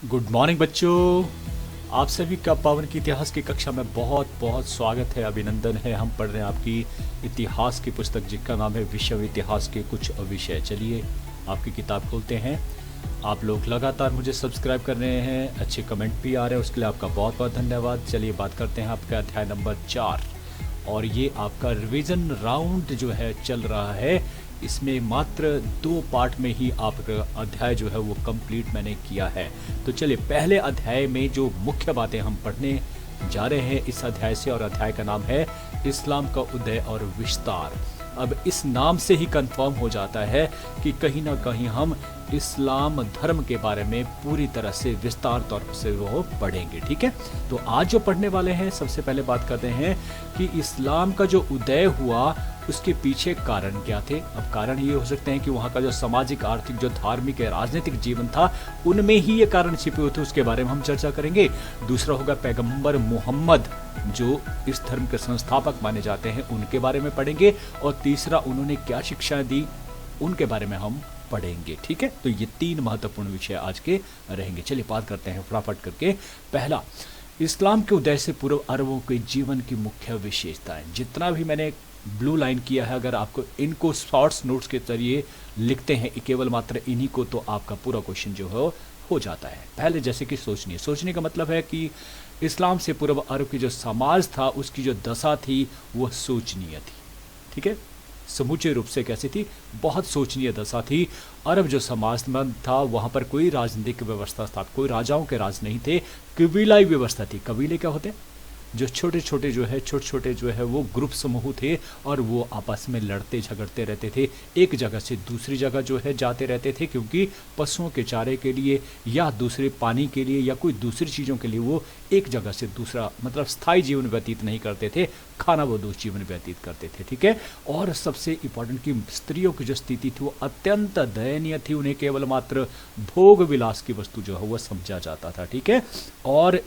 Good morning बच्चों। आप सभी का पावन की इतिहास की कक्षा में बहुत बहुत स्वागत है, अभिनंदन है। हम पढ़ रहे हैं आपकी इतिहास की पुस्तक जिसका नाम है विश्व इतिहास के कुछ विषय। चलिए आपकी किताब खोलते हैं। आप लोग लगातार मुझे सब्सक्राइब कर रहे हैं, अच्छे कमेंट भी आ रहे हैं, उसके लिए आपका बहुत बहुत धन्यवाद। चलिए बात करते हैं आपका अध्याय नंबर 4 और ये आपका रिवीजन राउंड जो है चल रहा है। इसमें मात्र 2 पार्ट में ही आपका अध्याय जो है वो कंप्लीट मैंने किया है। तो चलिए पहले अध्याय में जो मुख्य बातें हम पढ़ने जा रहे हैं इस अध्याय से, और अध्याय का नाम है इस्लाम का उदय और विस्तार। अब इस नाम से ही कंफर्म हो जाता है कि कहीं ना कहीं हम इस्लाम धर्म के बारे में पूरी तरह से विस्तार तौर से वो पढ़ेंगे। ठीक है, तो आज जो पढ़ने वाले हैं सबसे पहले बात करते हैं कि इस्लाम का जो उदय हुआ उसके पीछे कारण क्या थे। अब कारण ये हो सकते हैं कि वहाँ का जो सामाजिक, आर्थिक, जो धार्मिक या राजनीतिक जीवन था उनमें ही ये कारण छिपे हुए थे, उसके बारे में हम चर्चा करेंगे। दूसरा होगा पैगंबर मोहम्मद जो इस धर्म के संस्थापक माने जाते हैं उनके बारे में पढ़ेंगे, और तीसरा उन्होंने क्या शिक्षा दी उनके बारे में हम पढ़ेंगे। ठीक है, तो ये 3 महत्वपूर्ण विषय आज के रहेंगे। चलिए बात करते हैं फटाफट करके। पहला, इस्लाम के उदय से पूर्व अरबों के जीवन की मुख्य विशेषताएं। जितना भी मैंने ब्लू लाइन किया है, अगर आपको इनको शॉर्ट्स नोट्स के जरिए लिखते हैं केवल मात्र इन्हीं को, तो आपका पूरा क्वेश्चन जो है हो जाता है। पहले जैसे कि सोचने का मतलब है कि इस्लाम से पूर्व अरब की जो समाज था उसकी जो दशा थी वो सोचनीय थी। ठीक है, समूचे रूप से कैसी थी, बहुत सोचनीय दशा थी। अरब जो समाज था वहाँ पर कोई राजनीतिक व्यवस्था था, कोई राजाओं के राज नहीं थे, कबीलाई व्यवस्था थी। कबीले क्या होते, जो छोटे छोटे जो है वो ग्रुप समूह थे, और वो आपस में लड़ते झगड़ते रहते थे, एक जगह से दूसरी जगह जो है जाते रहते थे, क्योंकि पशुओं के चारे के लिए या दूसरे पानी के लिए या कोई दूसरी चीज़ों के लिए वो एक जगह से दूसरा, मतलब स्थायी जीवन व्यतीत नहीं करते थे, खाना बदोश जीवन व्यतीत करते थे। ठीक है, और सबसे इम्पोर्टेंट कि स्त्रियों की जो स्थिति थी वो अत्यंत दयनीय थी, उन्हें केवल मात्र भोग विलास की वस्तु जो है वो समझा जाता था। ठीक है, और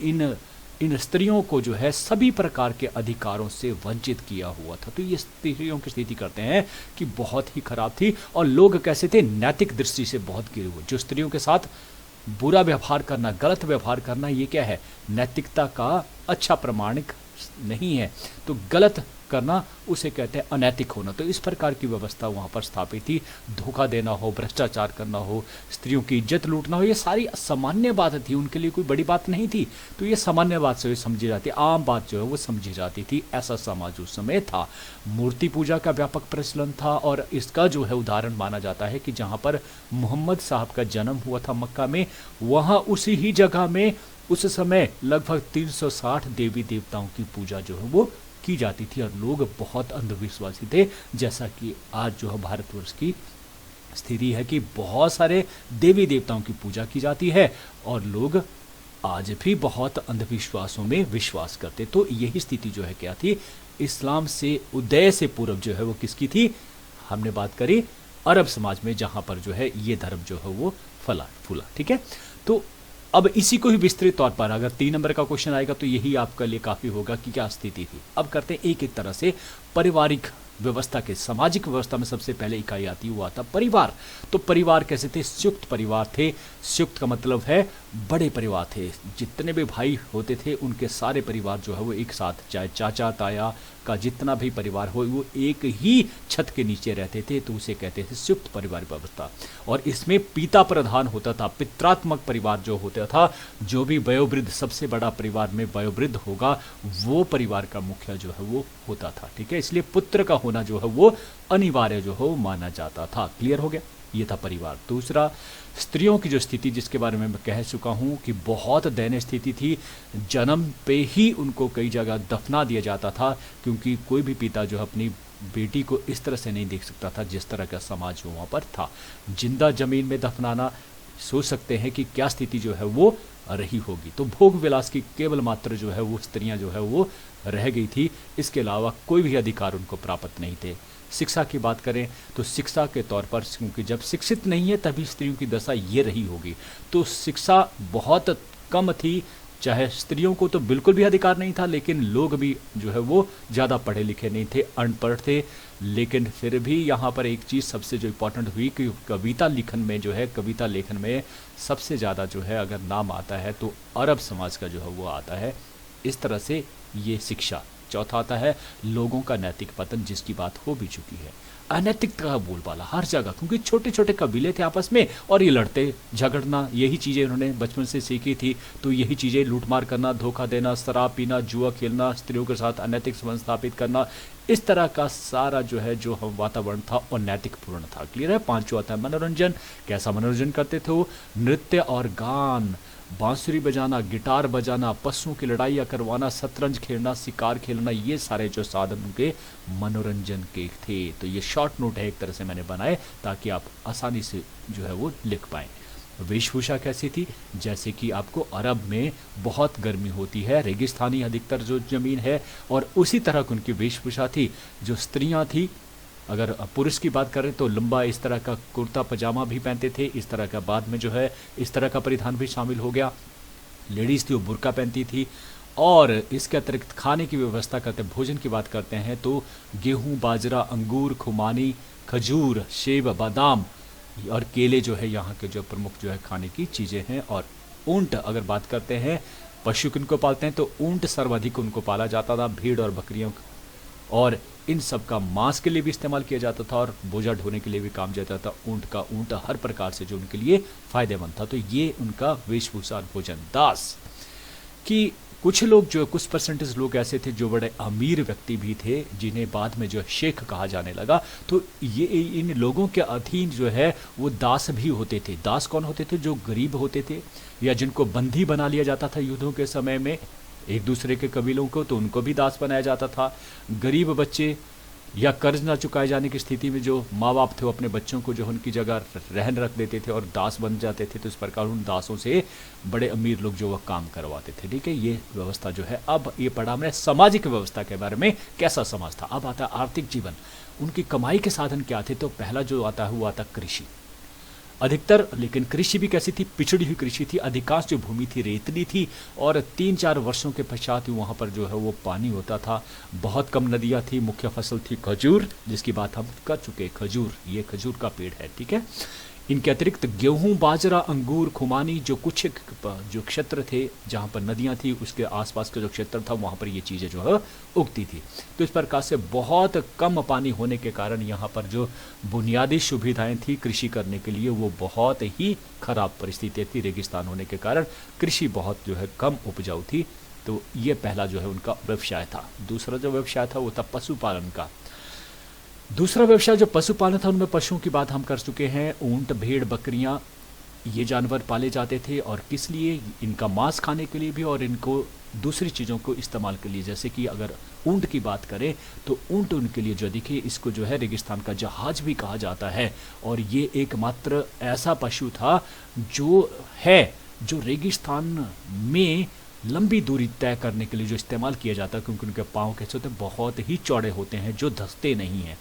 इन स्त्रियों को जो है सभी प्रकार के अधिकारों से वंचित किया हुआ था। तो ये स्त्रियों की स्थिति करते हैं कि बहुत ही खराब थी, और लोग कैसे थे, नैतिक दृष्टि से बहुत गिरे हुए। जो स्त्रियों के साथ बुरा व्यवहार करना, गलत व्यवहार करना, ये क्या है, नैतिकता का अच्छा प्रमाणिक नहीं है। तो गलत करना उसे कहते हैं अनैतिक होना। तो इस प्रकार की व्यवस्था वहाँ पर स्थापित थी। धोखा देना हो, भ्रष्टाचार करना हो, स्त्रियों की इज्जत लूटना हो, ये सारी सामान्य बात थी, उनके लिए कोई बड़ी बात नहीं थी। तो ये सामान्य बात से समझी जाती, आम बात जो है वो समझी जाती थी। ऐसा समाज उस समय था। मूर्ति पूजा का व्यापक प्रचलन था, और इसका जो है उदाहरण माना जाता है कि जहाँ पर मोहम्मद साहब का जन्म हुआ था मक्का में, वहाँ उसी ही जगह में उस समय लगभग 360 देवी देवताओं की पूजा जो है वो की जाती थी, और लोग बहुत अंधविश्वासी थे। जैसा कि आज जो है भारतवर्ष की स्थिति है कि बहुत सारे देवी देवताओं की पूजा की जाती है, और लोग आज भी बहुत अंधविश्वासों में विश्वास करते। तो यही स्थिति जो है क्या थी, इस्लाम से उदय से पूर्व जो है वो किसकी थी, हमने बात करी अरब समाज में, जहाँ पर जो है ये धर्म जो है वो फला फूला। ठीक है, तो अब इसी को ही विस्तृत तौर पर अगर 3 नंबर का क्वेश्चन आएगा तो यही आपके लिए काफ़ी होगा कि क्या स्थिति थी। अब करते हैं एक एक तरह से पारिवारिक व्यवस्था के, सामाजिक व्यवस्था में सबसे पहले इकाई आती हुआ था परिवार। तो परिवार कैसे थे, संयुक्त परिवार थे। संयुक्त का मतलब है बड़े परिवार थे, जितने भी भाई होते थे उनके सारे परिवार जो है वो एक साथ, चाहे चाचा ताया का जितना भी परिवार हो वो एक ही छत के नीचे रहते थे, तो उसे कहते थे संयुक्त परिवार व्यवस्था। और इसमें पिता प्रधान होता था, पित्रात्मक परिवार जो होता था, जो भी वयोवृद्ध, सबसे बड़ा परिवार में वयोवृद्ध होगा वो परिवार का मुखिया जो है वो होता था। ठीक है, इसलिए पुत्र का होना जो है वो अनिवार्य जो है वो माना जाता था। क्लियर हो गया, ये था परिवार। दूसरा, स्त्रियों की जो स्थिति, जिसके बारे में मैं कह चुका हूँ कि बहुत दयनीय स्थिति थी। जन्म पे ही उनको कई जगह दफना दिया जाता था, क्योंकि कोई भी पिता जो अपनी बेटी को इस तरह से नहीं देख सकता था जिस तरह का समाज वहाँ पर था। जिंदा जमीन में दफनाना, सोच सकते हैं कि क्या स्थिति जो है वो रही होगी। तो भोग विलास की केवल मात्र जो है वो स्त्रियां जो है वो रह गई थी, इसके अलावा कोई भी अधिकार उनको प्राप्त नहीं थे। शिक्षा की बात करें तो शिक्षा के तौर पर, क्योंकि जब शिक्षित नहीं है तभी स्त्रियों की दशा ये रही होगी, तो शिक्षा बहुत कम थी। चाहे स्त्रियों को तो बिल्कुल भी अधिकार नहीं था, लेकिन लोग भी जो है वो ज़्यादा पढ़े लिखे नहीं थे, अनपढ़ थे। लेकिन फिर भी यहाँ पर एक चीज़ सबसे जो इम्पोर्टेंट हुई कि कविता लिखन में जो है, कविता लेखन में सबसे ज़्यादा जो है अगर नाम आता है तो अरब समाज का जो है वो आता है। इस तरह से ये शिक्षा। चौथा आता है लोगों का नैतिक पतन, जिसकी बात हो भी चुकी है। अनैतिकता का बोलबाला हर जगह, क्योंकि छोटे छोटे कबीले थे आपस में और ये लड़ते झगड़ना, यही चीज़ें इन्होंने बचपन से सीखी थी। तो यही चीज़ें लूटमार करना, धोखा देना, शराब पीना, जुआ खेलना, स्त्रियों के साथ अनैतिक संबंध स्थापित करना, इस तरह का सारा जो है जो हम वातावरण था और नैतिक पूर्ण था। क्लियर है। पांचवा आता है मनोरंजन। कैसा मनोरंजन करते थे वो? नृत्य और गान, बांसुरी बजाना, गिटार बजाना, पशुओं की लड़ाइयाँ करवाना, शतरंज खेलना, शिकार खेलना, ये सारे जो साधन उनके मनोरंजन के थे। तो ये शॉर्ट नोट है एक तरह से मैंने बनाए ताकि आप आसानी से जो है वो लिख पाएँ। वेशभूषा कैसी थी? जैसे कि आपको अरब में बहुत गर्मी होती है, रेगिस्तानी अधिकतर जो ज़मीन है, और उसी तरह की उनकी वेशभूषा थी। जो स्त्रियां थी, अगर पुरुष की बात करें तो लंबा इस तरह का कुर्ता पजामा भी पहनते थे, इस तरह का बाद में जो है इस तरह का परिधान भी शामिल हो गया। लेडीज़ थी वो बुर्का पहनती थी। और इसके अतिरिक्त खाने की व्यवस्था करते हैं, भोजन की बात करते हैं तो गेहूँ, बाजरा, अंगूर, खुमानी, खजूर, सेब, बादाम और केले जो है यहाँ के जो प्रमुख जो है खाने की चीज़ें हैं। और ऊंट अगर बात करते हैं, पशु किनको पालते हैं तो ऊंट सर्वाधिक उनको पाला जाता था, भेड़ और बकरियों, और इन सब का मांस के लिए भी इस्तेमाल किया जाता था और बोझा ढोने के लिए भी काम जाता था। ऊंट का ऊंट हर प्रकार से जो उनके लिए फायदेमंद था। तो ये उनका वेशभूषा और भोजन। दास कि कुछ लोग जो कुछ परसेंटेज लोग ऐसे थे जो बड़े अमीर व्यक्ति भी थे, जिन्हें बाद में जो है शेख कहा जाने लगा। तो ये इन लोगों के अधीन जो है वो दास भी होते थे। दास कौन होते थे? जो गरीब होते थे या जिनको बंदी बना लिया जाता था युद्धों के समय में एक दूसरे के कबीलों को, तो उनको भी दास बनाया जाता था। गरीब बच्चे या कर्ज ना चुकाए जाने की स्थिति में जो माँ बाप थे वो अपने बच्चों को जो उनकी जगह रहन रख देते थे और दास बन जाते थे। तो इस प्रकार उन दासों से बड़े अमीर लोग जो वह काम करवाते थे। ठीक है, ये व्यवस्था जो है। अब ये पढ़ा हमने सामाजिक व्यवस्था के बारे में, कैसा समाज था। अब आता है आर्थिक जीवन। उनकी कमाई के साधन क्या थे? तो पहला जो आता है वो आता कृषि अधिकतर। लेकिन कृषि भी कैसी थी? पिछड़ी हुई कृषि थी। अधिकांश जो भूमि थी रेतली थी और 3-4 वर्षों के पश्चात ही वहाँ पर जो है वो पानी होता था। बहुत कम नदियाँ थी। मुख्य फसल थी खजूर, जिसकी बात हम कर चुके। खजूर, ये खजूर का पेड़ है। ठीक है। इनके अतिरिक्त गेहूं, बाजरा, अंगूर, खुमानी, जो कुछ जो क्षेत्र थे जहाँ पर नदियाँ थी उसके आसपास का जो क्षेत्र था वहाँ पर ये चीज़ें जो है उगती थी। तो इस प्रकार से बहुत कम पानी होने के कारण यहाँ पर जो बुनियादी सुविधाएं थी कृषि करने के लिए वो बहुत ही खराब परिस्थिति थी। रेगिस्तान होने के कारण कृषि बहुत जो है कम उपजाऊ थी। तो ये पहला जो है उनका व्यवसाय था। दूसरा जो व्यवसाय था वो था पशुपालन का। दूसरा व्यवसाय जो पशुपालन था उनमें पशुओं की बात हम कर चुके हैं। ऊंट, भेड़, बकरियां, ये जानवर पाले जाते थे। और किस लिए? इनका मांस खाने के लिए भी और इनको दूसरी चीज़ों को इस्तेमाल के लिए। जैसे कि अगर ऊंट की बात करें तो ऊंट उनके लिए जो देखिए इसको जो है रेगिस्तान का जहाज भी कहा जाता है। और ये एकमात्र ऐसा पशु था जो रेगिस्तान में लंबी दूरी तय करने के लिए जो इस्तेमाल किया जाता है, क्योंकि उनके पाँव कैसे होते हैं? बहुत ही चौड़े होते हैं जो धंसते नहीं हैं।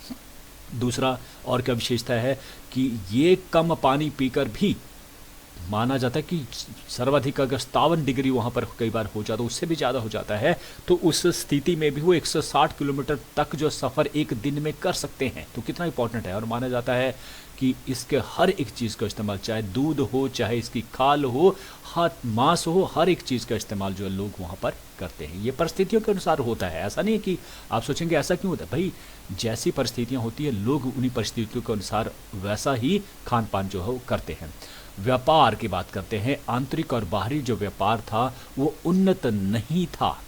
दूसरा और क्या विशेषता है कि ये कम पानी पीकर भी माना जाता है कि सर्वाधिक अगर 57 डिग्री वहाँ पर कई बार हो जाता, उससे भी ज़्यादा हो जाता है, तो उस स्थिति में भी वो 160 किलोमीटर तक जो सफ़र एक दिन में कर सकते हैं। तो कितना इंपॉर्टेंट है। और माना जाता है कि इसके हर एक चीज़ का इस्तेमाल, चाहे दूध हो, चाहे इसकी खाल हो, मांस हो, हर एक चीज़ का इस्तेमाल जो है लोग वहाँ पर करते हैं। ये परिस्थितियों के अनुसार होता है। ऐसा नहीं है कि आप सोचेंगे ऐसा क्यों होता है। भाई जैसी परिस्थितियाँ होती है लोग उन्हीं परिस्थितियों के अनुसार वैसा ही खान पान जो है वो करते हैं। व्यापार की बात करते हैं। आंतरिक और बाहरी जो व्यापार था वो उन्नत नहीं था।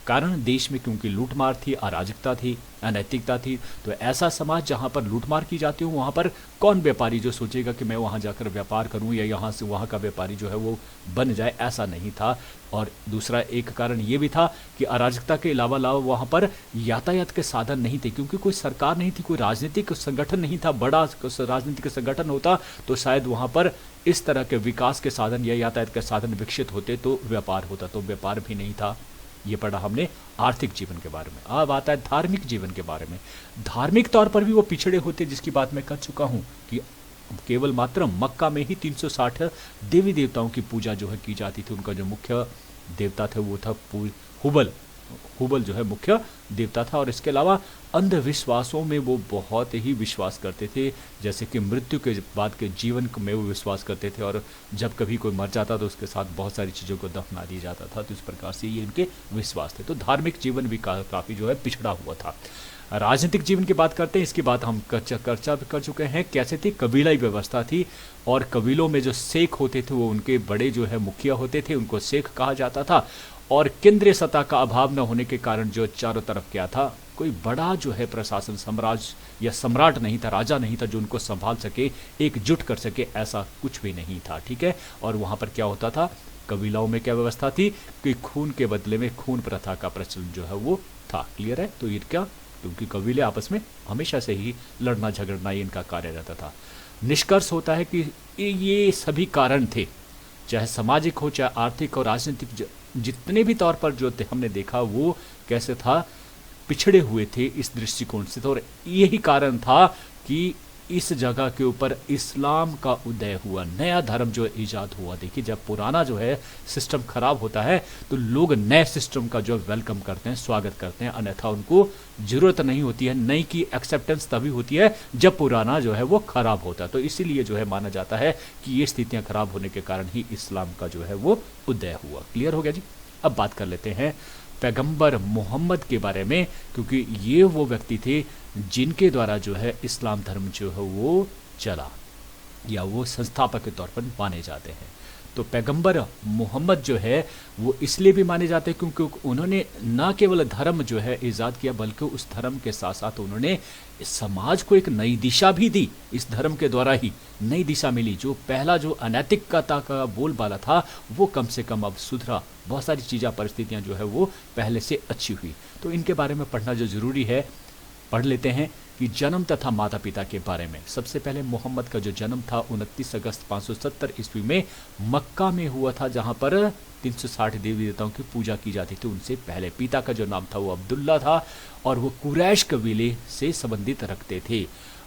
कारण देश में क्योंकि लूटमार थी, अराजकता थी, अनैतिकता थी। तो ऐसा समाज जहाँ पर लूटमार की जाती हो वहाँ पर कौन व्यापारी जो सोचेगा कि मैं वहाँ जाकर व्यापार करूँ या यहाँ से वहाँ का व्यापारी जो है वो बन जाए, ऐसा नहीं था। और दूसरा एक कारण ये भी था कि अराजकता के अलावा वहाँ पर यातायात के साधन नहीं थे, क्योंकि कोई सरकार नहीं थी, कोई राजनीतिक संगठन नहीं था। बड़ा राजनीतिक संगठन होता तो शायद वहाँ पर इस तरह के विकास के साधन या यातायात के साधन विकसित होते तो व्यापार होता। तो व्यापार भी नहीं था। ये पढ़ा हमने आर्थिक जीवन के बारे में। अब आता है धार्मिक जीवन के बारे में। धार्मिक तौर पर भी वो पिछड़े होते, जिसकी बात मैं कर चुका हूँ कि केवल मात्र मक्का में ही 360 देवी देवताओं की पूजा जो है की जाती थी। उनका जो मुख्य देवता थे वो था हुबल। हुबल जो है मुख्य देवता था। और इसके अलावा अंधविश्वासों में वो बहुत ही विश्वास करते थे, जैसे कि मृत्यु के बाद के जीवन में वो विश्वास करते थे, और जब कभी कोई मर जाता तो उसके साथ बहुत सारी चीज़ों को दफना दिया जाता था। तो इस प्रकार से ये इनके विश्वास थे। तो धार्मिक जीवन भी काफ़ी जो है पिछड़ा हुआ था। राजनीतिक जीवन की बात करते हैं, इसकी बात हम कर चुके हैं। कैसे थी? कबीलाई व्यवस्था थी, और कबीलों में जो शेख होते थे वो उनके बड़े जो है मुखिया होते थे, उनको शेख कहा जाता था। और केंद्रीय सत्ता का अभाव न होने के कारण जो चारों तरफ क्या था, कोई बड़ा जो है प्रशासन साम्राज्य या सम्राट नहीं था, राजा नहीं था जो उनको संभाल सके, एकजुट कर सके, ऐसा कुछ भी नहीं था। ठीक है। और वहाँ पर क्या होता था, कबीलाओं में क्या व्यवस्था थी कि खून के बदले में खून प्रथा का प्रचलन जो है वो था। क्लियर है? तो ये क्या, क्योंकि कबीले आपस में हमेशा से ही लड़ना झगड़ना ये इनका कार्य रहता था। निष्कर्ष होता है कि ये सभी कारण थे, चाहे सामाजिक हो, चाहे आर्थिक और राजनीतिक, जितने भी तौर पर जो हमने देखा वो कैसे था, पिछड़े हुए थे इस दृष्टिकोण से। तो और यही कारण था कि इस जगह के ऊपर इस्लाम का उदय हुआ, नया धर्म जो ईजाद हुआ। देखिए, जब पुराना जो है सिस्टम खराब होता है तो लोग नए सिस्टम का जो वेलकम करते हैं, स्वागत करते हैं, अन्यथा उनको जरूरत नहीं होती है। नई की एक्सेप्टेंस तभी होती है जब पुराना जो है वो खराब होता है। तो इसीलिए जो है माना जाता है कि ये स्थितियां खराब होने के कारण ही इस्लाम का जो है वो उदय हुआ। क्लियर हो गया जी? अब बात कर लेते हैं पैगंबर मोहम्मद के बारे में, क्योंकि ये वो व्यक्ति थे जिनके द्वारा जो है इस्लाम धर्म जो है वो चला, या वो संस्थापक के तौर पर माने जाते हैं। तो पैगंबर मोहम्मद जो है वो इसलिए भी माने जाते हैं क्योंकि उन्होंने न केवल धर्म जो है ईजाद किया, बल्कि उस धर्म के साथ साथ उन्होंने समाज को एक नई दिशा भी दी। इस धर्म के द्वारा ही नई दिशा मिली। जो पहला जो अनैतिकता का बोलबाला था वो कम से कम अब सुधरा। बहुत सारी चीज़ें, परिस्थितियाँ जो है वो पहले से अच्छी हुई। तो इनके बारे में पढ़ना जो ज़रूरी है, पढ़ लेते हैं कि जन्म तथा माता पिता के बारे में। सबसे पहले मोहम्मद का जो जन्म था 29 अगस्त 570 ईस्वी में मक्का में हुआ था, जहां पर 360 देवी देवताओं की पूजा की जाती थी। उनसे पहले पिता का जो नाम था वो अब्दुल्ला था, और वो कुरैश कबीले से संबंधित रखते थे।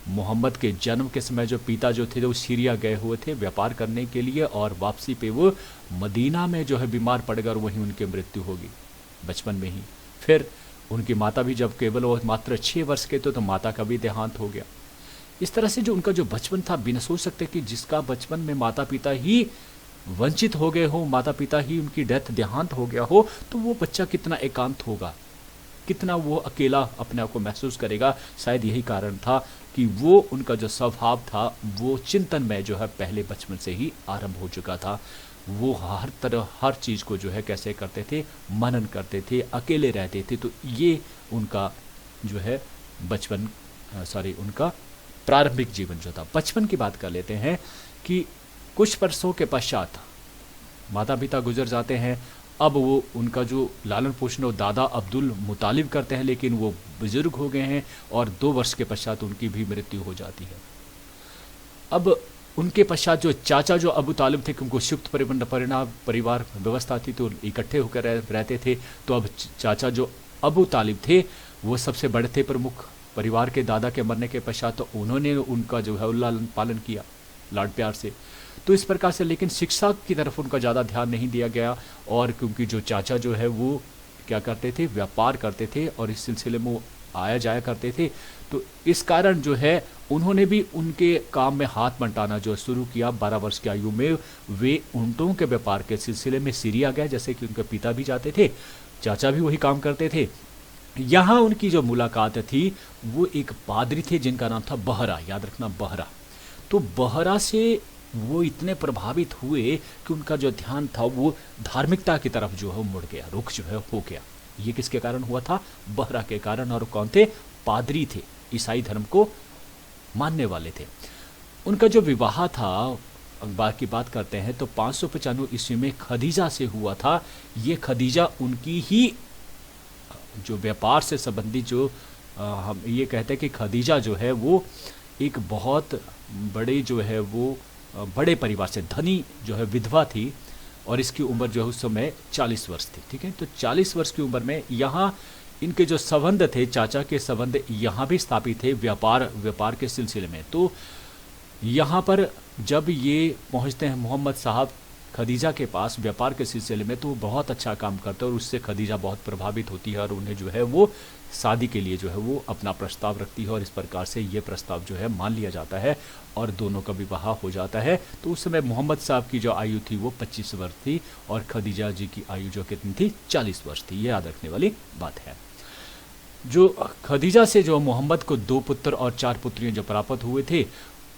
मोहम्मद के जन्म के समय जो पिता जो थे वो सीरिया गए हुए थे व्यापार करने के लिए, और वापसी पे वो मदीना में जो है बीमार पड़ गए और वहीं उनकी मृत्यु होगी बचपन में ही। फिर उनकी माता भी, जब केवल वो मात्र 6 वर्ष के थे तो माता का भी देहांत हो गया। इस तरह से जो उनका जो बचपन था, बिना सोच सकते कि जिसका बचपन में माता पिता ही वंचित हो गए हो, माता पिता ही उनकी डेथ देहांत हो गया हो, तो वो बच्चा कितना एकांत होगा, कितना वो अकेला अपने आप को महसूस करेगा। शायद यही कारण था कि वो उनका जो स्वभाव था वो चिंतन में जो है पहले बचपन से ही आरंभ हो चुका था। वो हर तरह हर चीज़ को जो है कैसे करते थे, मनन करते थे, अकेले रहते थे। तो ये उनका जो है बचपन उनका प्रारंभिक जीवन जो था। बचपन की बात कर लेते हैं कि कुछ वर्षों के पश्चात माता पिता गुजर जाते हैं। अब वो उनका जो लालन पोषण वो दादा अब्दुल मुतालिब करते हैं, लेकिन वो बुजुर्ग हो गए हैं और 2 वर्ष के पश्चात उनकी भी मृत्यु हो जाती है। अब उनके पश्चात जो चाचा जो अबू तालिब थे, क्योंकि संयुक्त परिवार व्यवस्था थी तो इकट्ठे होकर रहते थे। तो अब चाचा जो अबू तालिब थे वो सबसे बड़े थे प्रमुख परिवार के। दादा के मरने के पश्चात तो उन्होंने उनका जो है लालन पालन किया लाड प्यार से। तो इस प्रकार से, लेकिन शिक्षा की तरफ उनका ज़्यादा ध्यान नहीं दिया गया। और क्योंकि जो चाचा जो है वो क्या करते थे, व्यापार करते थे और इस सिलसिले में वो आया जाया करते थे, तो इस कारण जो है उन्होंने भी उनके काम में हाथ बंटाना जो शुरू किया। 12 वर्ष की आयु में वे ऊँटों के व्यापार के सिलसिले में सीरिया गए, जैसे कि उनके पिता भी जाते थे, चाचा भी वही काम करते थे। यहाँ उनकी जो मुलाकात थी वो एक पादरी थे जिनका नाम था बहरा, याद रखना बहरा। तो बहरा से वो इतने प्रभावित हुए कि उनका जो ध्यान था वो धार्मिकता की तरफ जो है मुड़ गया, रुख जो है हो गया। ये किसके कारण हुआ था? बहरा के कारण। और कौन थे? पादरी थे, ईसाई धर्म को मानने वाले थे। उनका जो विवाह था, अखबार की बात करते हैं तो 595 ईस्वी में खदीजा से हुआ था। ये खदीजा उनकी ही जो व्यापार से संबंधित जो हम ये कहते हैं कि खदीजा जो है वो एक बहुत बड़े जो है वो बड़े परिवार से धनी जो है विधवा थी, और इसकी उम्र जो है उस समय 40 वर्ष थी। ठीक है, तो 40 वर्ष की उम्र में यहाँ इनके जो संबंध थे, चाचा के संबंध यहाँ भी स्थापित थे व्यापार के सिलसिले में। तो यहाँ पर जब ये पहुँचते हैं मोहम्मद साहब खदीजा के पास व्यापार के सिलसिले में, तो वो बहुत अच्छा काम करते हैं और उससे खदीजा बहुत प्रभावित होती है और उन्हें जो है वो शादी के लिए जो है वो अपना प्रस्ताव रखती है और इस प्रकार से ये प्रस्ताव जो है मान लिया जाता है और दोनों का विवाह हो जाता है। तो उस समय मोहम्मद साहब की जो आयु थी वो 25 वर्ष थी और खदीजा जी की आयु जो कितनी थी, 40 वर्ष थी। ये याद रखने वाली बात है। जो खदीजा से जो मोहम्मद को 2 पुत्र और 4 पुत्रियां जो प्राप्त हुए थे,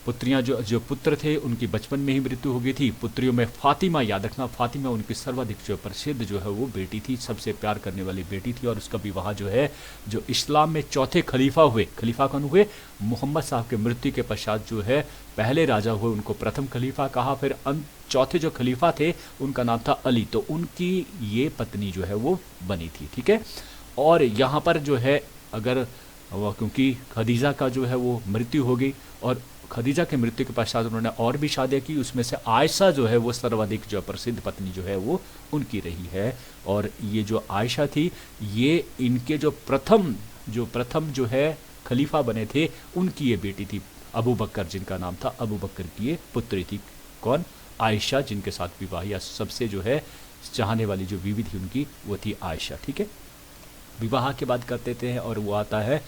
पुत्रियां जो पुत्र थे उनकी बचपन में ही मृत्यु हो गई थी। पुत्रियों में फातिमा, याद रखना, फातिमा उनकी सर्वाधिक जो प्रसिद्ध जो है वो बेटी थी, सबसे प्यार करने वाली बेटी थी और उसका विवाह जो है जो इस्लाम में चौथे खलीफा हुए, खलीफा कौन हुए, मोहम्मद साहब के मृत्यु के पश्चात जो है पहले राजा हुए उनको प्रथम खलीफा कहा। फिर चौथे जो खलीफा थे उनका नाम था अली, तो उनकी ये पत्नी जो है वो बनी थी। ठीक है, और यहाँ पर जो है अगर क्योंकि खदीजा का जो है वो मृत्यु हो गई और खदीजा के मृत्यु के पश्चात उन्होंने और भी शादियाँ की, उसमें से आयशा जो है वो सर्वाधिक जो प्रसिद्ध पत्नी जो है वो उनकी रही है। और ये जो आयशा थी ये इनके जो प्रथम जो है खलीफा बने थे उनकी ये बेटी थी, अबू बकर, जिनका नाम था अबू बकर की ये पुत्री थी। कौन? आयशा, जिनके साथ विवाह या सबसे जो है चाहने वाली जो बीवी थी उनकी वो थी आयशा। ठीक है, विवाह की बात करते थे और वो आता है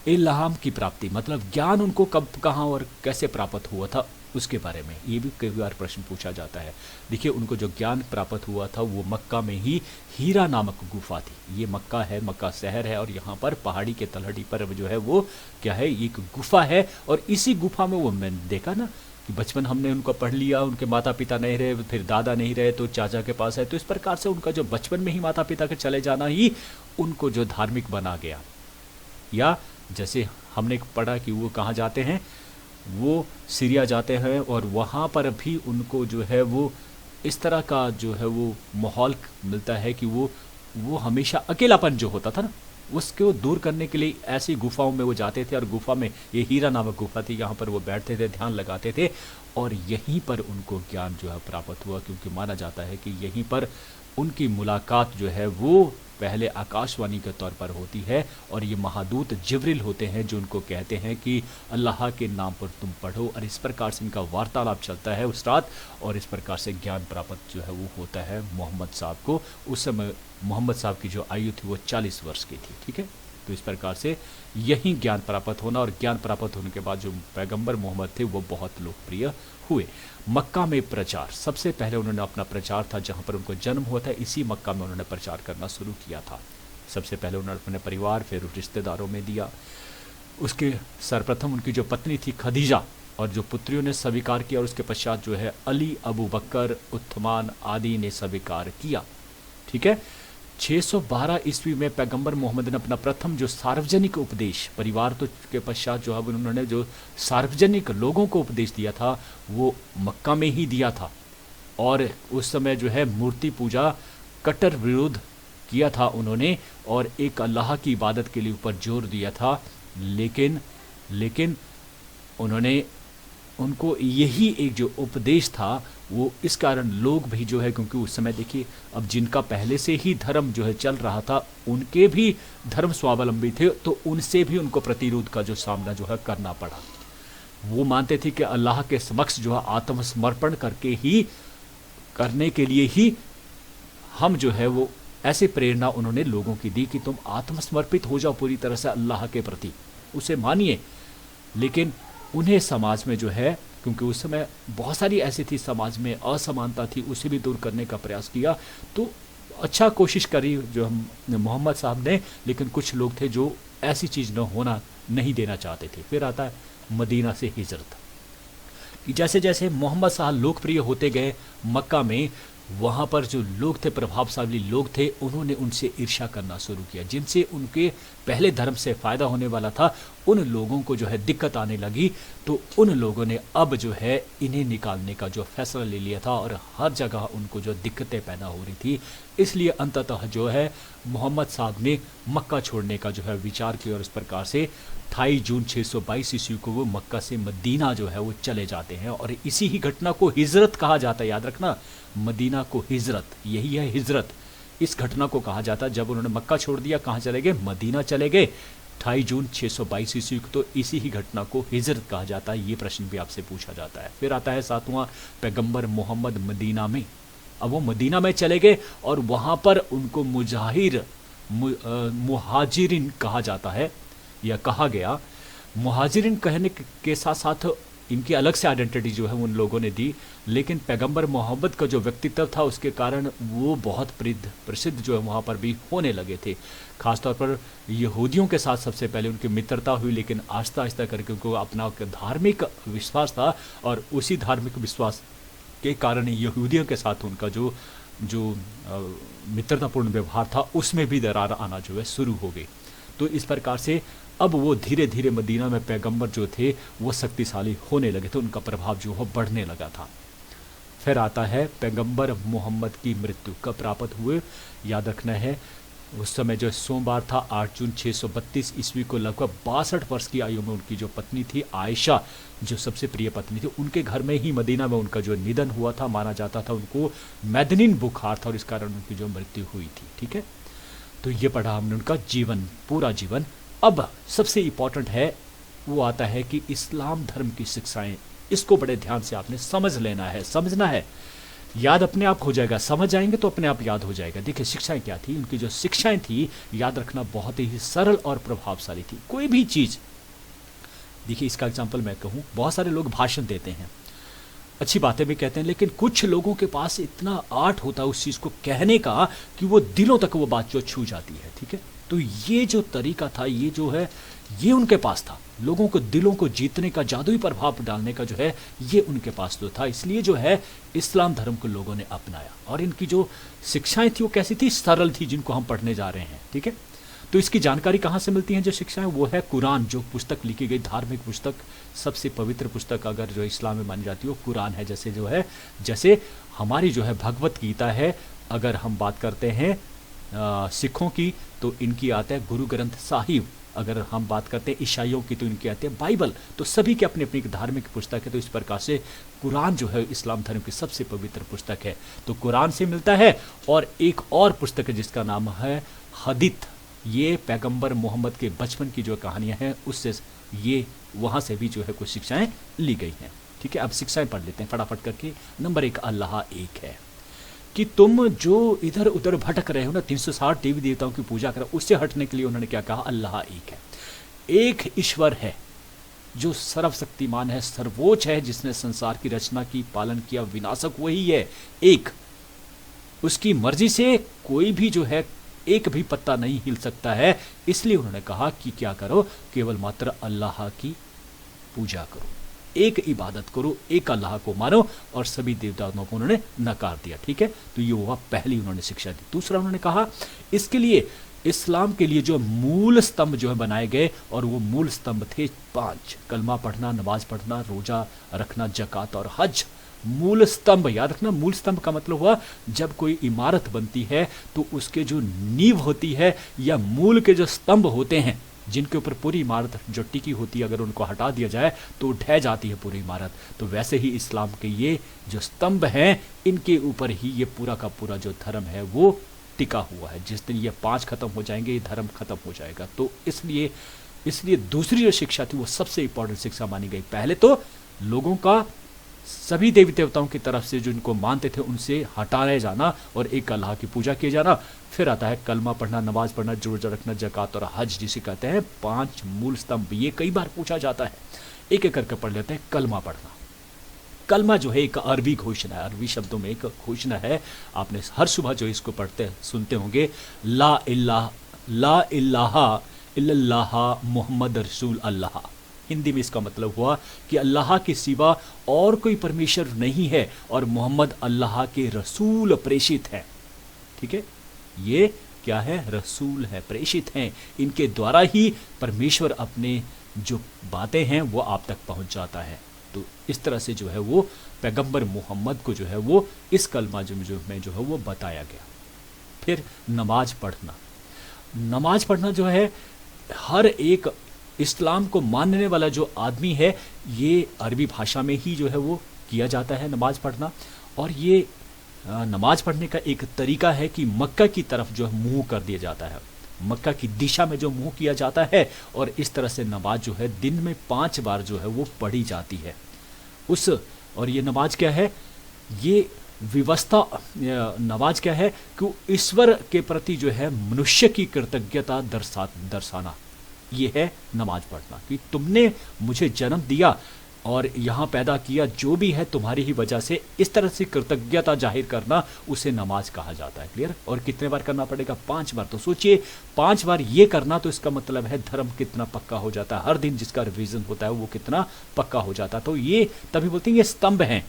इल्हाम की प्राप्ति, मतलब ज्ञान उनको कब, कहाँ और कैसे प्राप्त हुआ था उसके बारे में ये भी कई बार प्रश्न पूछा जाता है। देखिए, उनको जो ज्ञान प्राप्त हुआ था वो मक्का में ही हीरा नामक गुफा थी। ये मक्का है, मक्का शहर है और यहाँ पर पहाड़ी के तलहटी पर जो है वो क्या है, एक गुफा है और इसी गुफा में वो मैंने देखा ना कि बचपन हमने उनको पढ़ लिया, उनके माता पिता नहीं रहे, फिर दादा नहीं रहे तो चाचा के पास है, तो इस प्रकार से उनका जो बचपन में ही माता पिता के चले जाना ही उनको जो धार्मिक बना गया। या जैसे हमने पढ़ा कि वो कहाँ जाते हैं, वो सीरिया जाते हैं और वहाँ पर भी उनको जो है वो इस तरह का जो है वो माहौल मिलता है कि वो हमेशा अकेलापन जो होता था ना उसको दूर करने के लिए ऐसी गुफाओं में वो जाते थे और गुफा में ये हीरा नामक गुफा थी, यहाँ पर वो बैठते थे, ध्यान लगाते थे और यहीं पर उनको ज्ञान जो है प्राप्त हुआ, क्योंकि माना जाता है कि यहीं पर उनकी मुलाकात जो है वो पहले आकाशवाणी के तौर पर होती है और ये महादूत जिब्रिल होते हैं जो उनको कहते हैं कि अल्लाह के नाम पर तुम पढ़ो और इस प्रकार से इनका वार्तालाप चलता है उस रात और इस प्रकार से ज्ञान प्राप्त जो है वो होता है मोहम्मद साहब को। उस समय मोहम्मद साहब की जो आयु थी वो 40 वर्ष की थी। ठीक है, तो इस प्रकार से यही ज्ञान प्राप्त होना और ज्ञान प्राप्त होने के बाद जो पैगंबर मोहम्मद थे वो बहुत लोकप्रिय हुए। मक्का में प्रचार, सबसे पहले उन्होंने अपना प्रचार था जहाँ पर उनको जन्म हुआ था, इसी मक्का में उन्होंने प्रचार करना शुरू किया था। सबसे पहले उन्होंने अपने परिवार फिर रिश्तेदारों में दिया। उसके सर्वप्रथम उनकी जो पत्नी थी खदीजा और जो पुत्रियों ने स्वीकार किया और उसके पश्चात जो है अली, अबू बकर, उस्मान आदि ने स्वीकार किया। ठीक है, 612 ईस्वी में पैगंबर मोहम्मद ने अपना प्रथम जो सार्वजनिक उपदेश, परिवार तो के पश्चात जो है उन्होंने जो सार्वजनिक लोगों को उपदेश दिया था वो मक्का में ही दिया था और उस समय जो है मूर्ति पूजा कट्टर विरोध किया था उन्होंने और एक अल्लाह की इबादत के लिए ऊपर जोर दिया था। लेकिन उन्होंने उनको यही एक जो उपदेश था वो इस कारण लोग भी जो है, क्योंकि उस समय देखिए अब जिनका पहले से ही धर्म जो है चल रहा था उनके भी धर्म स्वावलंबी थे तो उनसे भी उनको प्रतिरोध का जो सामना जो है करना पड़ा। वो मानते थे कि अल्लाह के समक्ष जो है आत्मसमर्पण करने के लिए ही हम जो है वो ऐसी प्रेरणा उन्होंने लोगों की दी कि तुम आत्मसमर्पित हो जाओ पूरी तरह से अल्लाह के प्रति, उसे मानिए। लेकिन उन्हें समाज में जो है, क्योंकि उस समय बहुत सारी ऐसी थी समाज में असमानता थी, उसे भी दूर करने का प्रयास किया, तो अच्छा कोशिश करी जो मोहम्मद साहब ने, लेकिन कुछ लोग थे जो ऐसी चीज़ न होना नहीं देना चाहते थे। फिर आता है मदीना से हिजरत। जैसे जैसे मोहम्मद साहब लोकप्रिय होते गए मक्का में, वहाँ पर जो लोग थे, प्रभावशाली लोग थे, उन्होंने उनसे ईर्ष्या करना शुरू किया। जिनसे उनके पहले धर्म से फ़ायदा होने वाला था उन लोगों को जो है दिक्कत आने लगी, तो उन लोगों ने अब जो है इन्हें निकालने का जो फैसला ले लिया था और हर जगह उनको जो दिक्कतें पैदा हो रही थी, इसलिए अंततः जो है मोहम्मद साहब ने मक्का छोड़ने का जो है विचार किया और इस प्रकार से 28 जून 622 ईस्वी को वो मक्का से मदीना जो है वो चले जाते हैं और इसी ही घटना को हिजरत कहा जाता है। याद रखना, मदीना को हिजरत, यही है हिजरत। इस घटना को कहा जाता है जब उन्होंने मक्का छोड़ दिया, कहाँ चले गए? मदीना चले गए 28 जून 622 ईस्वी को, तो इसी ही घटना को हिजरत कहा जाता है। ये प्रश्न भी आपसे पूछा जाता है। फिर आता है 7वां पैगंबर मोहम्मद मदीना में, अब वो मदीना में चले गए और वहाँ पर उनको मुहाजिरिन कहा जाता है या कहा गया। मुहाजिरिन कहने के साथ साथ इनकी अलग से आइडेंटिटी जो है उन लोगों ने दी, लेकिन पैगंबर मोहम्मद का जो व्यक्तित्व था उसके कारण वो बहुत प्रसिद्ध जो है वहाँ पर भी होने लगे थे। खासतौर पर यहूदियों के साथ सबसे पहले उनकी मित्रता हुई, लेकिन आहिस्ता आहिस्ता करके उनको अपना धार्मिक विश्वास था और उसी धार्मिक विश्वास के कारण यहूदियों के साथ उनका जो जो मित्रतापूर्ण व्यवहार था उसमें भी दरार आना जो है शुरू हो गई। तो इस प्रकार से अब वो धीरे धीरे मदीना में पैगंबर जो थे वो शक्तिशाली होने लगे थे, उनका प्रभाव जो है बढ़ने लगा था। फिर आता है पैगंबर मोहम्मद की मृत्यु कब प्राप्त हुए, याद रखना है उस समय जो सोमवार था 8 जून 632 ईस्वी को लगभग 62 वर्ष की आयु में उनकी जो पत्नी थी आयशा, जो सबसे प्रिय पत्नी थी, उनके घर में ही मदीना में उनका जो निधन हुआ था। माना जाता था उनको मैदनीन बुखार था और इस कारण उनकी जो मृत्यु हुई थी। ठीक है, तो ये पढ़ा हमने उनका जीवन, पूरा जीवन। अब सबसे इंपॉर्टेंट है वो आता है कि इस्लाम धर्म की शिक्षाएं, इसको बड़े ध्यान से आपने समझ लेना है, समझना है। याद अपने आप हो जाएगा, समझ जाएंगे तो अपने आप याद हो जाएगा। देखिए शिक्षाएं क्या थी, उनकी जो शिक्षाएं थी याद रखना बहुत ही सरल और प्रभावशाली थी। कोई भी चीज, देखिए इसका एग्जाम्पल मैं कहूँ, बहुत सारे लोग भाषण देते हैं, अच्छी बातें भी कहते हैं, लेकिन कुछ लोगों के पास इतना आर्ट होता है उस चीज को कहने का कि वो दिलों तक वो बात जो छू जाती है। ठीक है, तो ये जो तरीका था, ये जो है ये उनके पास था, लोगों को दिलों को जीतने का, जादुई प्रभाव डालने का जो है ये उनके पास तो था। इसलिए जो है इस्लाम धर्म को लोगों ने अपनाया और इनकी जो शिक्षाएं थी वो कैसी थी, सरल थी, जिनको हम पढ़ने जा रहे हैं। ठीक है, तो इसकी जानकारी कहाँ से मिलती है जो शिक्षाएं, वो है कुरान, जो पुस्तक लिखी गई धार्मिक पुस्तक, सबसे पवित्र पुस्तक अगर जो इस्लाम में मानी जाती है वो कुरान है। जैसे जो है, जैसे हमारी जो है भगवत गीता है, अगर हम बात करते हैं सिखों की तो इनकी आता है गुरु ग्रंथ साहिब, अगर हम बात करते हैं ईसाइयों की तो इनकी आती है बाइबल। तो सभी की अपनी अपनी धार्मिक पुस्तक है। तो इस प्रकार से कुरान जो है इस्लाम धर्म की सबसे पवित्र पुस्तक है, तो कुरान से मिलता है। और एक और पुस्तक है जिसका नाम है हदीथ, ये पैगंबर मोहम्मद के बचपन की जो कहानियां हैं उससे ये वहां से भी जो है कुछ शिक्षाएं ली गई हैं। ठीक है, अब शिक्षाएं पढ़ लेते हैं फटाफट करके। नंबर 1, अल्लाह एक है, कि तुम जो इधर उधर भटक रहे हो ना, 360 देवी देवताओं की पूजा कर, उससे हटने के लिए उन्होंने क्या कहा, अल्लाह एक है। एक ईश्वर है जो सर्वशक्तिमान है, सर्वोच्च है, जिसने संसार की रचना की, पालन किया, विनाशक वही है एक। उसकी मर्जी से कोई भी जो है एक भी पत्ता नहीं हिल सकता है। इसलिए उन्होंने कहा कि क्या करो, केवल मात्र अल्लाह की पूजा करो, एक इबादत करो, एक अल्लाह को मानो, और सभी देवताओं को उन्होंने नकार दिया। ठीक है, तो ये हुआ पहली उन्होंने शिक्षा दी। दूसरा उन्होंने कहा इसके लिए इस्लाम के लिए जो मूल स्तंभ जो है बनाए गए, और वो मूल स्तंभ थे 5, कलमा पढ़ना, नमाज पढ़ना, रोजा रखना, जकात और हज। मूल स्तंभ याद रखना, मूल स्तंभ का मतलब हुआ जब कोई इमारत बनती है तो उसके जो नींव होती है या मूल के जो स्तंभ होते हैं जिनके ऊपर पूरी इमारत जो टिकी होती है, अगर उनको हटा दिया जाए तो ढह जाती है पूरी इमारत। तो वैसे ही इस्लाम के ये जो स्तंभ हैं, इनके ऊपर ही ये पूरा का पूरा जो धर्म है वो टिका हुआ है। जिस दिन ये 5 खत्म हो जाएंगे ये धर्म खत्म हो जाएगा। तो इसलिए दूसरी जो शिक्षा थी वो सबसे इंपॉर्टेंट शिक्षा मानी गई। पहले तो लोगों का सभी देवी देवताओं की तरफ से जो इनको मानते थे उनसे हटाने जाना और एक अल्लाह की पूजा किए जाना। फिर आता है कलमा पढ़ना, नमाज पढ़ना, रोजा रखना, जकात और हज, जिसे कहते हैं 5 मूल स्तंभ। ये कई बार पूछा जाता है, एक एक करके पढ़ लेते हैं। कलमा पढ़ना, कलमा जो है एक अरबी घोषणा है, अरबी शब्दों में एक घोषणा है। आपने हर सुबह जो इसको पढ़ते सुनते होंगे, ला इलाहा इल्लल्लाह मुहम्मद रसूल अल्लाह। हिंदी में इसका मतलब हुआ कि अल्लाह के सिवा और कोई परमेश्वर नहीं है और मोहम्मद अल्लाह के रसूल प्रेषित है। ठीक है, ये क्या है, रसूल है, प्रेषित हैं। इनके द्वारा ही परमेश्वर अपने जो बातें हैं वो आप तक पहुंच जाता है। तो इस तरह से जो है वो पैगंबर मोहम्मद को जो है वो इस कलमा में जो है वो बताया गया। फिर नमाज पढ़ना, नमाज पढ़ना जो है हर एक इस्लाम को मानने वाला जो आदमी है, ये अरबी भाषा में ही जो है वो किया जाता है नमाज पढ़ना। और ये नमाज पढ़ने का एक तरीका है कि मक्का की तरफ जो है मुंह कर दिया जाता है, मक्का की दिशा में जो मुंह किया जाता है, और इस तरह से नमाज जो है दिन में 5 बार जो है वो पढ़ी जाती है। और ये नमाज क्या है, ये व्यवस्था नमाज क्या है कि ईश्वर के प्रति जो है मनुष्य की कृतज्ञता दर्शाना, ये है नमाज पढ़ना कि तुमने मुझे जन्म दिया और यहाँ पैदा किया, जो भी है तुम्हारी ही वजह से, इस तरह से कृतज्ञता जाहिर करना उसे नमाज कहा जाता है। क्लियर? और कितने बार करना पड़ेगा? 5 बार। तो सोचिए 5 बार ये करना, तो इसका मतलब है धर्म कितना पक्का हो जाता है। हर दिन जिसका रिवीजन होता है वो कितना पक्का हो जाता है। तो ये तभी बोलते हैं ये स्तंभ हैं।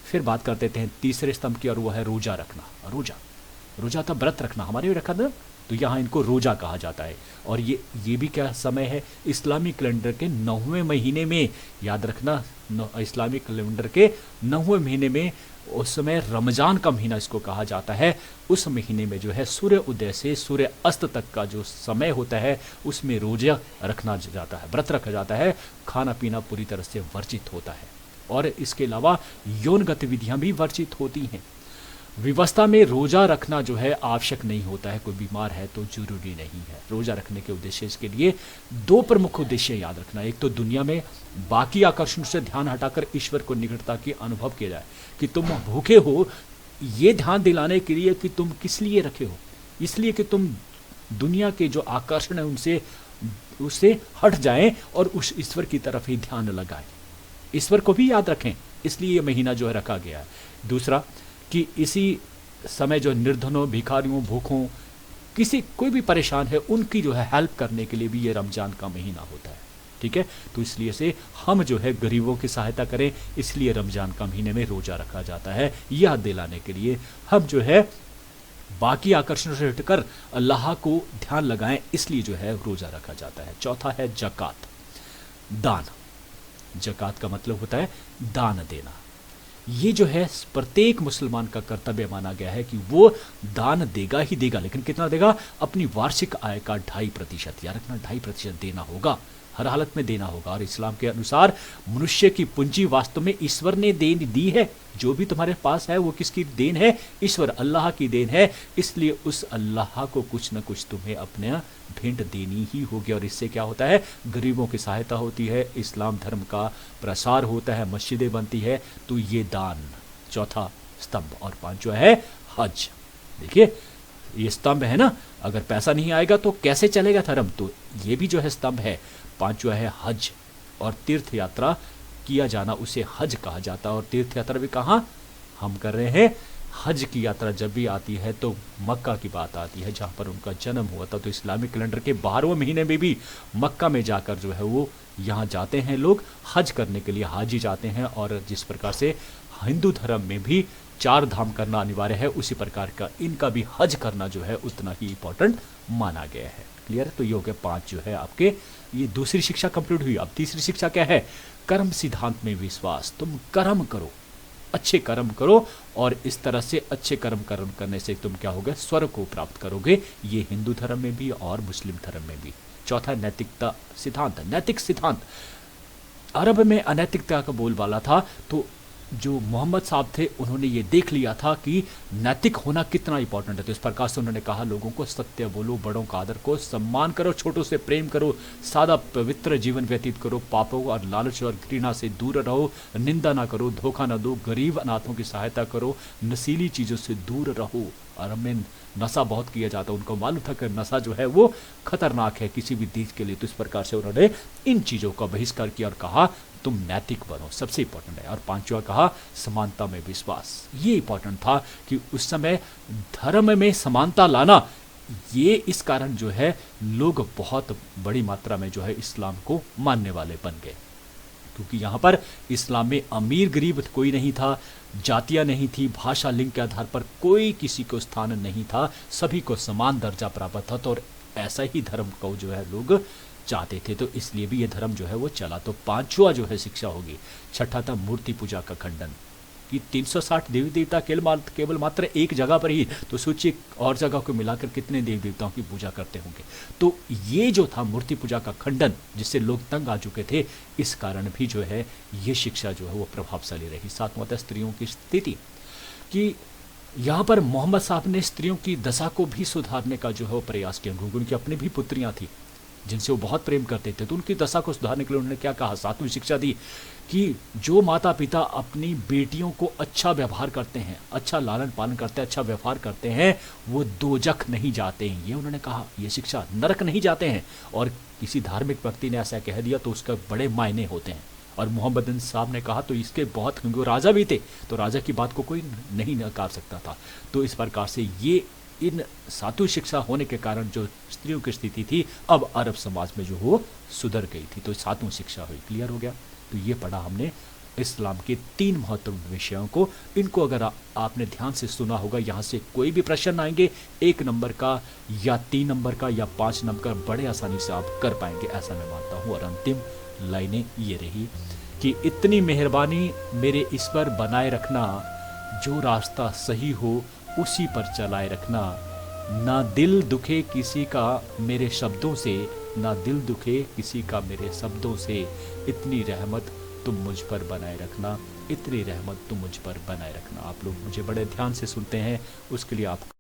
फिर बात कर देते हैं तीसरे स्तंभ की, और वो है रोजा रखना। रोजा था व्रत रखना, हमारे भी रखा था, तो यहाँ इनको रोजा कहा जाता है। और ये भी क्या समय है? इस्लामी कैलेंडर के 9वें महीने में, याद रखना, इस्लामी कैलेंडर के 9वें महीने में, उस समय रमजान का महीना इसको कहा जाता है। उस महीने में जो है सूर्य उदय से सूर्य अस्त तक का जो समय होता है उसमें रोजा रखना जाता है, व्रत रखा जाता है। खाना पीना पूरी तरह से वर्जित होता है और इसके अलावा यौन गतिविधियां भी वर्जित होती हैं। व्यवस्था में रोजा रखना जो है आवश्यक नहीं होता है, कोई बीमार है तो जरूरी नहीं है। रोजा रखने के उद्देश्य, इसके लिए 2 प्रमुख उद्देश्य याद रखना। एक तो दुनिया में बाकी आकर्षण से ध्यान हटाकर ईश्वर को निकटता की अनुभव किया जाए कि तुम भूखे हो, ये ध्यान दिलाने के लिए कि तुम किस लिए रखे हो, इसलिए कि तुम दुनिया के जो आकर्षण है उससे हट जाएं और उस ईश्वर की तरफ ही ध्यान लगाएं। ईश्वर को भी याद रखें, इसलिए ये महीना जो है रखा गया है। दूसरा कि इसी समय जो निर्धनों, भिखारियों, भूखों, कोई भी परेशान है, उनकी जो है हेल्प करने के लिए भी ये रमजान का महीना होता है। ठीक है? तो इसलिए से हम जो है गरीबों की सहायता करें, इसलिए रमजान का महीने में रोजा रखा जाता है। याद दिलाने के लिए हम जो है बाकी आकर्षण से हटकर अल्लाह को ध्यान लगाएं, इसलिए जो है रोजा रखा जाता है। चौथा है जकात, दान। जकात का मतलब होता है दान देना। ये जो है प्रत्येक मुसलमान का कर्तव्य माना गया है कि वो दान देगा ही देगा, लेकिन कितना देगा? अपनी वार्षिक आय का 2.5%, याद रखना 2.5% देना होगा, हर हालत में देना होगा। और इस्लाम के अनुसार मनुष्य की पूंजी वास्तव में ईश्वर ने देन दी है। जो भी तुम्हारे पास है वो किसकी देन है? ईश्वर, अल्लाह की देन है। इसलिए उस अल्लाह को कुछ न कुछ तुम्हें अपने भेंट देनी ही होगी। और इससे क्या होता है? गरीबों की सहायता होती है, इस्लाम धर्म का प्रसार होता है, मस्जिदें बनती है। तो ये दान चौथा स्तंभ। और पांचवा है हज। देखिए ये स्तंभ है ना, अगर पैसा नहीं आएगा तो कैसे चलेगा धर्म? तो ये भी जो है स्तंभ है। पांचवा है हज, और तीर्थ यात्रा किया जाना उसे हज कहा जाता है। और तीर्थ यात्रा भी कहाँ हम कर रहे हैं? हज की यात्रा जब भी आती है तो मक्का की बात आती है, जहाँ पर उनका जन्म हुआ था। तो इस्लामिक कैलेंडर के 12वें महीने में भी मक्का में जाकर जो है वो यहाँ जाते हैं लोग हज करने के लिए, हाजी जाते हैं। और जिस प्रकार से हिंदू धर्म में भी 4 धाम करना अनिवार्य है, उसी प्रकार का इनका भी हज करना जो है उतना ही इंपॉर्टेंट माना गया है। क्लियर? तो ये हो गए 5 जो है आपके, ये दूसरी शिक्षा कंप्लीट हुई। अब तीसरी शिक्षा क्या है? कर्म सिद्धांत में विश्वास। तुम कर्म करो, अच्छे कर्म करो, और इस तरह से अच्छे कर्म करने से तुम क्या होगे? स्वर्ग को प्राप्त करोगे। ये हिंदू धर्म में भी और मुस्लिम धर्म में भी। चौथा नैतिकता सिद्धांत। नैतिक सिद्धांत, अरब में अनैतिकता का बोलबाला था, तो जो मोहम्मद साहब थे उन्होंने ये देख लिया था कि नैतिक होना कितना इंपॉर्टेंट है। तो इस प्रकार से उन्होंने कहा लोगों को सत्य बोलो, बड़ों का आदर करो, सम्मान करो, छोटों से प्रेम करो, सादा पवित्र जीवन व्यतीत करो, पापों और लालच और घृणा से दूर रहो, निंदा ना करो, धोखा ना दो, गरीब अनाथों की सहायता करो, नशीली चीज़ों से दूर रहो। अरब में नशा बहुत किया जाता, उनको मालूम था कि नशा जो है वो खतरनाक है किसी भी देश के लिए। तो इस प्रकार से उन्होंने इन चीज़ों का बहिष्कार किया और कहा तुम नैतिक बनो, सबसे इंपॉर्टेंट है। और पांचवा कहा समानता में विश्वास। ये इंपॉर्टेंट था कि उस समय धर्म में समानता लाना, ये इस कारण जो है लोग बहुत बड़ी मात्रा में जो है इस्लाम को मानने वाले बन गए, क्योंकि यहाँ पर इस्लाम में अमीर गरीब कोई नहीं था, जातियाँ नहीं थी, भाषा लिंग के आधार पर कोई किसी को स्थान नहीं था, सभी को समान दर्जा प्राप्त था। तो और ऐसा ही धर्म को जो है लोग चाहते थे, तो इसलिए भी ये धर्म जो है वो चला। तो पांचवा जो है शिक्षा होगी। छठा था मूर्ति पूजा का खंडन, कि 360 देवी देवता केवल मात्र एक जगह पर ही, तो सोचिए और जगह को मिलाकर कितने देवी देवताओं की पूजा करते होंगे। तो ये जो था मूर्ति पूजा का खंडन, जिससे लोग तंग आ चुके थे, इस कारण भी जो है ये शिक्षा जो है वो प्रभावशाली रही। सातवां था स्त्रियों की स्थिति, कि यहाँ पर मोहम्मद साहब ने स्त्रियों की दशा को भी सुधारने का जो है वो प्रयास किया, क्योंकि उनकी अपनी भी पुत्रियाँ थी जिनसे वो बहुत प्रेम करते थे, तो उनकी दशा को सुधारने के लिए उन्होंने क्या कहा, सातवीं शिक्षा दी कि जो माता पिता अपनी बेटियों को अच्छा व्यवहार करते हैं, अच्छा लालन पालन करते हैं, अच्छा व्यवहार करते हैं, वो दोजख नहीं जाते हैं। ये उन्होंने कहा, ये शिक्षा, नरक नहीं जाते हैं। और किसी धार्मिक व्यक्ति ने ऐसा कह दिया तो उसका बड़े मायने होते हैं। और मोहम्मद बिन साहब ने कहा तो इसके बहुत, क्योंकि वो राजा भी थे तो राजा की बात को कोई नहीं नकार सकता था। तो इस प्रकार से ये इन सातवीं शिक्षा होने के कारण जो स्त्रियों की स्थिति थी अब अरब समाज में जो हो सुधर गई थी। तो सातवीं शिक्षा हुई, क्लियर हो गया। तो ये पढ़ा हमने इस्लाम के 3 महत्वपूर्ण विषयों को। इनको अगर आपने ध्यान से सुना होगा, यहाँ से कोई भी प्रश्न आएंगे 1 नंबर का या 3 नंबर का या 5 नंबर का, बड़े आसानी से आप कर पाएंगे, ऐसा मैं मानता हूँ। और अंतिम लाइनें ये रही कि इतनी मेहरबानी मेरे इस पर बनाए रखना, जो रास्ता सही हो उसी पर चलाए रखना, ना दिल दुखे किसी का मेरे शब्दों से, ना दिल दुखे किसी का मेरे शब्दों से, इतनी रहमत तुम मुझ पर बनाए रखना, इतनी रहमत तुम मुझ पर बनाए रखना। आप लोग मुझे बड़े ध्यान से सुनते हैं, उसके लिए आपका